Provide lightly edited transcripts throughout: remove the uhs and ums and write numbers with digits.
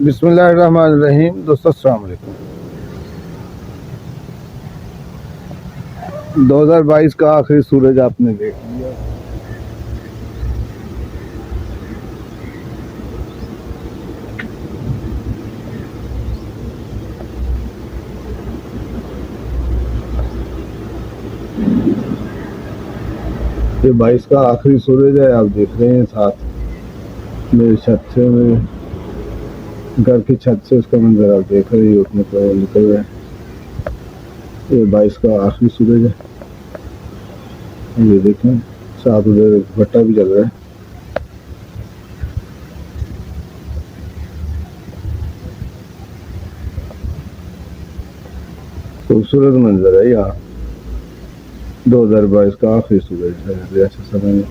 बिस्मिल्लाहिर्रहमानिर्रहीम। दोस्तों अस्सलाम वालेकुम। 2022 का आखिरी सूरज आपने देख लिया। ये 22 का आखिरी सूरज है, आप देख रहे हैं। साथ मेरी छत से, मेरे घर की छत से उसका मंजर आप देख रहे हैं। उठने पर निकल रहा है। ये 22 का आखिरी सूरज है। ये देखें, साथ उधर भट्टा भी चल रहा है। खूबसूरत मंजर है यहाँ। 2022 का आखिरी सूरज है। ऐसे समय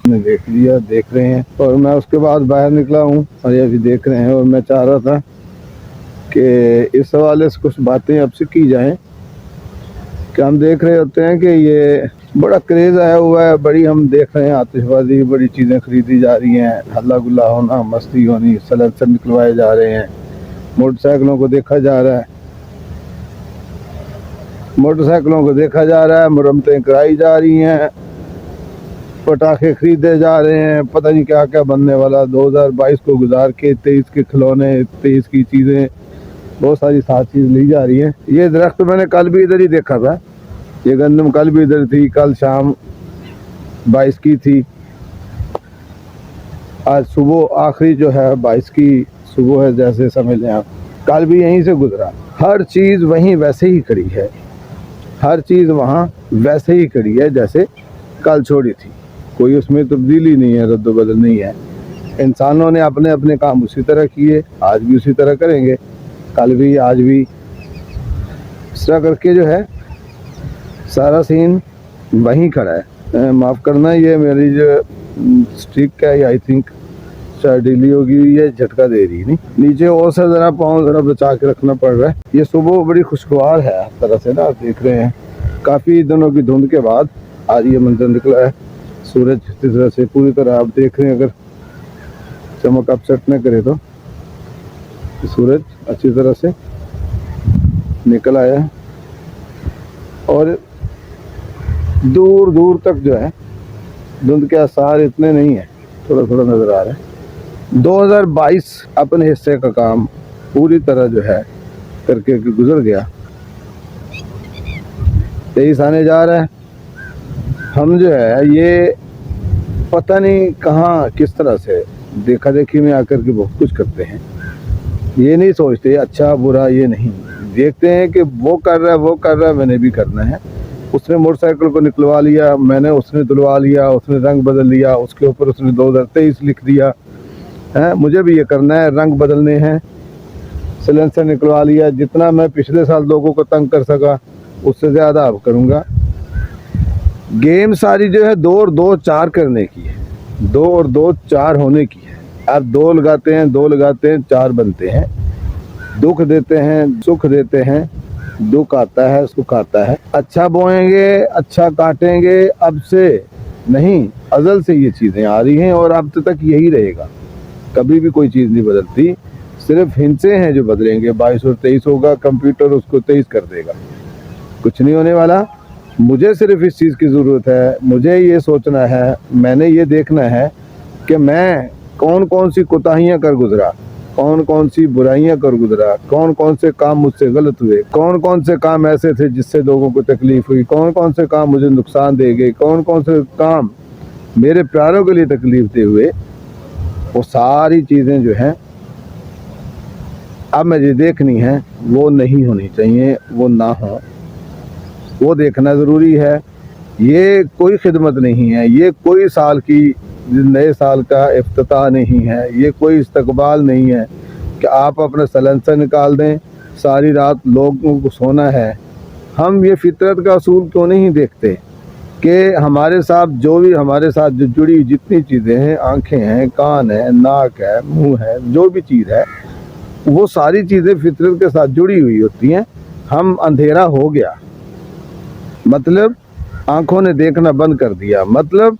में देख लिया, देख रहे हैं। और मैं उसके बाद बाहर निकला हूँ और ये अभी देख रहे हैं। और मैं चाह रहा था कि इस हवाले से कुछ बातें आपसे की जाएं कि हम देख रहे होते हैं कि ये बड़ा क्रेज़ आया हुआ है। बड़ी हम देख रहे हैं आतिशबाजी, बड़ी चीज़ें खरीदी जा रही हैं, हल्ला गुल्ला होना, मस्ती होनी, सलेंसर निकलवाए जा रहे हैं, मोटरसाइकिलों को देखा जा रहा है, मुरम्मतें कराई जा रही हैं, पटाखे खरीदे जा रहे हैं, पता नहीं क्या क्या बनने वाला। 2022 को गुजार के 23 के खिलौने, 23 की चीज़ें, बहुत सारी सात चीज़ ली जा रही है। ये दरख्त मैंने कल भी इधर ही देखा था। ये गंदम कल भी इधर थी, कल शाम 22 की थी। आज सुबह आखिरी जो है 22 की सुबह है, जैसे समझ लें आप। कल भी यहीं से गुजरा। हर चीज़ वहीं वैसे ही खड़ी है, हर चीज़ वहाँ वैसे ही खड़ी है जैसे कल छोड़ी थी। कोई उसमें तब्दीली नहीं है, रद्द बदल नहीं है। इंसानों ने अपने अपने काम उसी तरह किए, आज भी उसी तरह करेंगे, कल भी आज भी। इस तरह करके जो है सारा सीन वहीं खड़ा है। माफ़ करना, ये मेरी जो स्टिक है, आई थिंक शायद ढीली होगी हुई है, झटका दे रही नहीं। नीचे और से ज़रा पाँव ज़रा बचा के रखना पड़ रहा है। ये सुबह बड़ी खुशगवार है हर तरह से ना, आप देख रहे हैं। काफ़ी दिनों की धुंध के बाद आज ये मंजर निकला है। सूरज जिस तरह से पूरी तरह आप देख रहे हैं, अगर चमक अपसेट न करे तो सूरज अच्छी तरह से निकल आया है। और दूर दूर तक जो है धुंध के आसार इतने नहीं है, थोड़ा थोड़ा नज़र आ रहा है। 2022 अपने हिस्से का काम पूरी तरह जो है करके गुजर गया। 23 आने जा रहा है। हम जो है ये पता नहीं कहाँ किस तरह से देखा देखी में आकर के बहुत कुछ करते हैं। ये नहीं सोचते अच्छा बुरा, ये नहीं देखते हैं कि वो कर रहा है मैंने भी करना है। उसने मोटरसाइकिल को निकलवा लिया, मैंने उसने धुलवा लिया, उसने रंग बदल लिया, उसके ऊपर उसने 2023 लिख दिया है, मुझे भी ये करना है, रंग बदलने हैं, सिलेंसर निकलवा लिया। जितना मैं पिछले साल लोगों को तंग कर सका उससे ज़्यादा अब करूँगा। गेम सारी जो है 2 और 2 4 करने की है, 2 और 2 4 होने की है। आप 2 लगाते हैं, 2 लगाते हैं, 4 बनते हैं। दुख देते हैं, सुख देते हैं, दुख आता है, सुख आता है। अच्छा बोएंगे, अच्छा काटेंगे, अब से नहीं, अज़ल से ये चीज़ें आ रही हैं और अब तक यही रहेगा। कभी भी कोई चीज़ नहीं बदलती, सिर्फ हिंसे हैं जो बदलेंगे। 22 और 23 होगा, कंप्यूटर उसको 23 कर देगा, कुछ नहीं होने वाला। मुझे सिर्फ इस चीज़ की ज़रूरत है, मुझे ये सोचना है, मैंने ये देखना है कि मैं कौन कौन सी कोताहियाँ कर गुजरा, कौन कौन सी बुराइयां कर गुजरा, कौन कौन से काम मुझसे गलत हुए, कौन कौन से काम ऐसे थे जिससे लोगों को तकलीफ हुई, कौन कौन से काम मुझे नुकसान दे गए, कौन कौन से काम मेरे प्यारों के लिए तकलीफ दे हुए। वो सारी चीज़ें जो हैं अब मुझे देखनी है, वो नहीं होनी चाहिए, वो ना हो, वो देखना ज़रूरी है। ये कोई खिदमत नहीं है, ये कोई साल की नए साल का इफ्तिताह नहीं है, ये कोई इस्तकबाल नहीं है कि आप अपना सलेंसर निकाल दें, सारी रात लोगों को सोना है। हम ये फितरत का असूल क्यों नहीं देखते कि हमारे साथ जो जुड़ी जितनी चीज़ें हैं, आँखें हैं, कान है, नाक है, मुँह है, जो भी चीज़ है, वो सारी चीज़ें फितरत के साथ जुड़ी हुई होती हैं। हम अंधेरा हो गया मतलब आँखों ने देखना बंद कर दिया, मतलब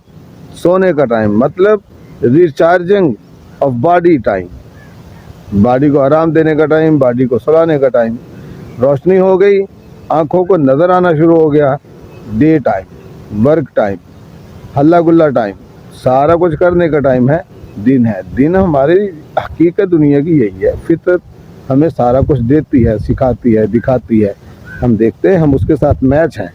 सोने का टाइम, मतलब recharging of body time, body को आराम देने का टाइम, बॉडी को सुलाने का टाइम। रोशनी हो गई, आँखों को नज़र आना शुरू हो गया, डे टाइम, वर्क टाइम, हल्ला गुल्ला टाइम, सारा कुछ करने का टाइम है, दिन है। दिन हमारी हकीकत दुनिया की यही है। फितरत हमें सारा कुछ देती है, सिखाती है, दिखाती है। हम देखते हैं, हम उसके साथ मैच हैं।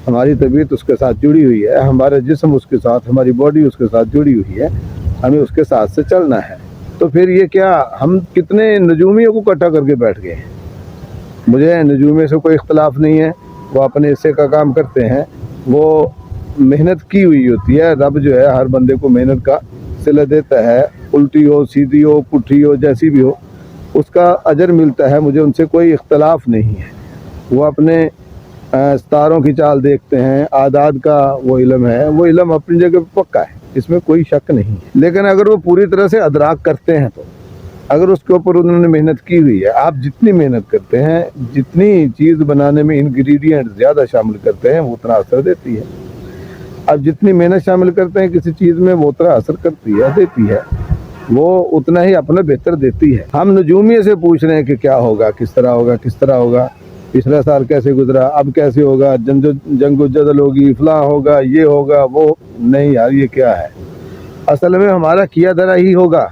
हमारी तबीयत उसके साथ जुड़ी हुई है, हमारा जिस्म उसके साथ, हमारी बॉडी उसके साथ जुड़ी हुई है। हमें उसके साथ से चलना है। तो फिर ये क्या, हम कितने नजूमियों को इकट्ठा करके बैठ गए हैं। मुझे नजूमे से कोई इख्तलाफ नहीं है, वो अपने हिस्से का काम करते हैं, वो मेहनत की हुई होती है। रब जो है हर बंदे को मेहनत का सिला देता है, उल्टी हो, सीधी हो, पुट्ठी हो, जैसी भी हो, उसका अजर मिलता है। मुझे उनसे कोई इख्तलाफ नहीं है। वो अपने सितारों की चाल देखते हैं, आदाद का वो इल्म है, वो इल्म अपनी जगह पर पक्का है, इसमें कोई शक नहीं है। लेकिन अगर वो पूरी तरह से अदराक करते हैं, तो अगर उसके ऊपर उन्होंने मेहनत की हुई है, आप जितनी मेहनत करते हैं, जितनी चीज़ बनाने में इंग्रेडिएंट ज़्यादा शामिल करते हैं, वो उतना असर देती है। आप जितनी मेहनत शामिल करते हैं किसी चीज़ में, वो उतना असर करती है, देती है, वो उतना ही अपना बेहतर देती है। हम नजूमिये से पूछ रहे हैं कि क्या होगा, किस तरह होगा, किस तरह होगा, पिछला साल कैसे गुजरा, अब कैसे होगा, जंग जदल होगी, फलां होगा, ये होगा, वो नहीं यार, ये क्या है। असल में हमारा किया धरा ही होगा।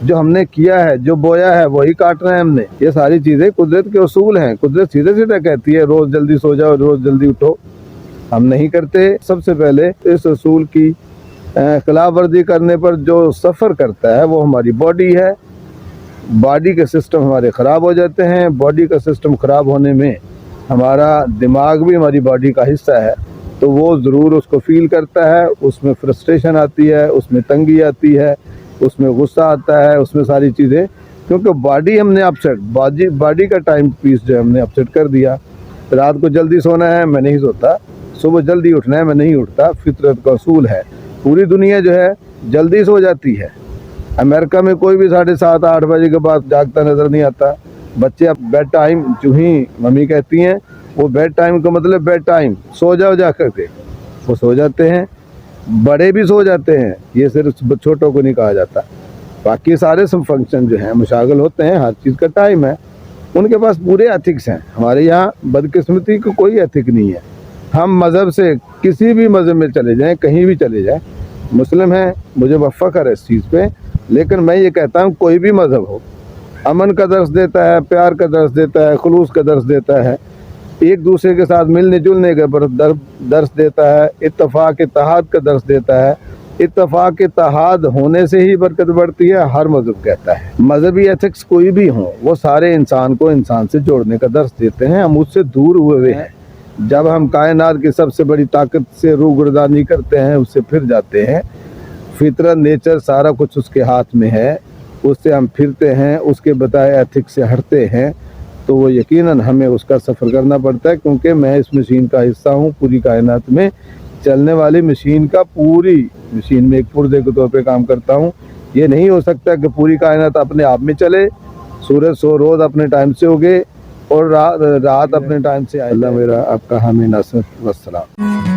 जो हमने किया है, जो बोया है, वही काटना है हमने। ये सारी चीज़ें कुदरत के उसूल हैं। कुदरत सीधे सीधे कहती है रोज़ जल्दी सो जाओ, रोज़ जल्दी उठो। हम नहीं करते। सबसे पहले इस उसूल की खिलाफ वर्जी करने पर जो सफ़र करता है वो हमारी बॉडी है। बॉडी के सिस्टम हमारे ख़राब हो जाते हैं। बॉडी का सिस्टम ख़राब होने में हमारा दिमाग भी हमारी बॉडी का हिस्सा है, तो वो ज़रूर उसको फील करता है। उसमें फ्रस्ट्रेशन आती है, उसमें तंगी आती है, उसमें गुस्सा आता है, उसमें सारी चीज़ें, क्योंकि बॉडी हमने अपसेट, बॉडी का टाइम पीस जो हमने अपसेट कर दिया। रात को जल्दी सोना है, मैं नहीं सोता। सुबह जल्दी उठना है, मैं नहीं उठता। फितरत का असूल है। पूरी दुनिया जो है जल्दी सो जाती है। अमेरिका में कोई भी 7:30-8 बजे के बाद जागता नज़र नहीं आता। बच्चे अब बेड टाइम जो ही मम्मी कहती हैं, वो बेड टाइम का मतलब बेड टाइम, सो जाओ जा करके, वो सो जाते हैं। बड़े भी सो जाते हैं, ये सिर्फ छोटों को नहीं कहा जाता। बाकी सारे सब फंक्शन जो हैं मुशागल होते हैं, हर चीज़ का टाइम है। उनके पास पूरे एथिक्स हैं। हमारे यहाँ बदकिस्मती को कोई एथिक नहीं है। हम मज़हब से, किसी भी मज़हब में चले जाएं, कहीं भी चले जाएं, मुस्लिम हैं, मुझे वफ़्क़र है इस चीज़ पे। लेकिन मैं ये कहता हूँ कोई भी मज़हब हो, अमन का दर्स देता है, प्यार का दर्स देता है, खुलूस का दर्स देता है, एक दूसरे के साथ मिलने जुलने का दर्स देता है, इत्तफाक इत्तेहाद का दर्स देता है। इत्तफाक इत्तेहाद होने से ही बरकत बढ़ती है, हर मज़हब कहता है। मजहबी एथिक्स कोई भी हों, वो सारे इंसान को इंसान से जोड़ने का दर्स देते हैं। हम उससे दूर हुए हैं। जब हम कायनात की सबसे बड़ी ताकत से रूगर्दानी करते हैं, उससे फिर जाते हैं। फितरत, नेचर, सारा कुछ उसके हाथ में है, उससे हम फिरते हैं, उसके बताए एथिक्स से हटते हैं, तो वो यकीनन हमें उसका सफ़र करना पड़ता है। क्योंकि मैं इस मशीन का हिस्सा हूँ, पूरी कायनात में चलने वाली मशीन का, पूरी मशीन में एक पुर्जे के तौर पे काम करता हूँ। ये नहीं हो सकता कि पूरी कायनात अपने आप में चले। सूरज रोज़ अपने टाइम से उगे और रात अपने टाइम से आए। अल्लाह मेरा आपका हामी नासिर, वस्सलाम।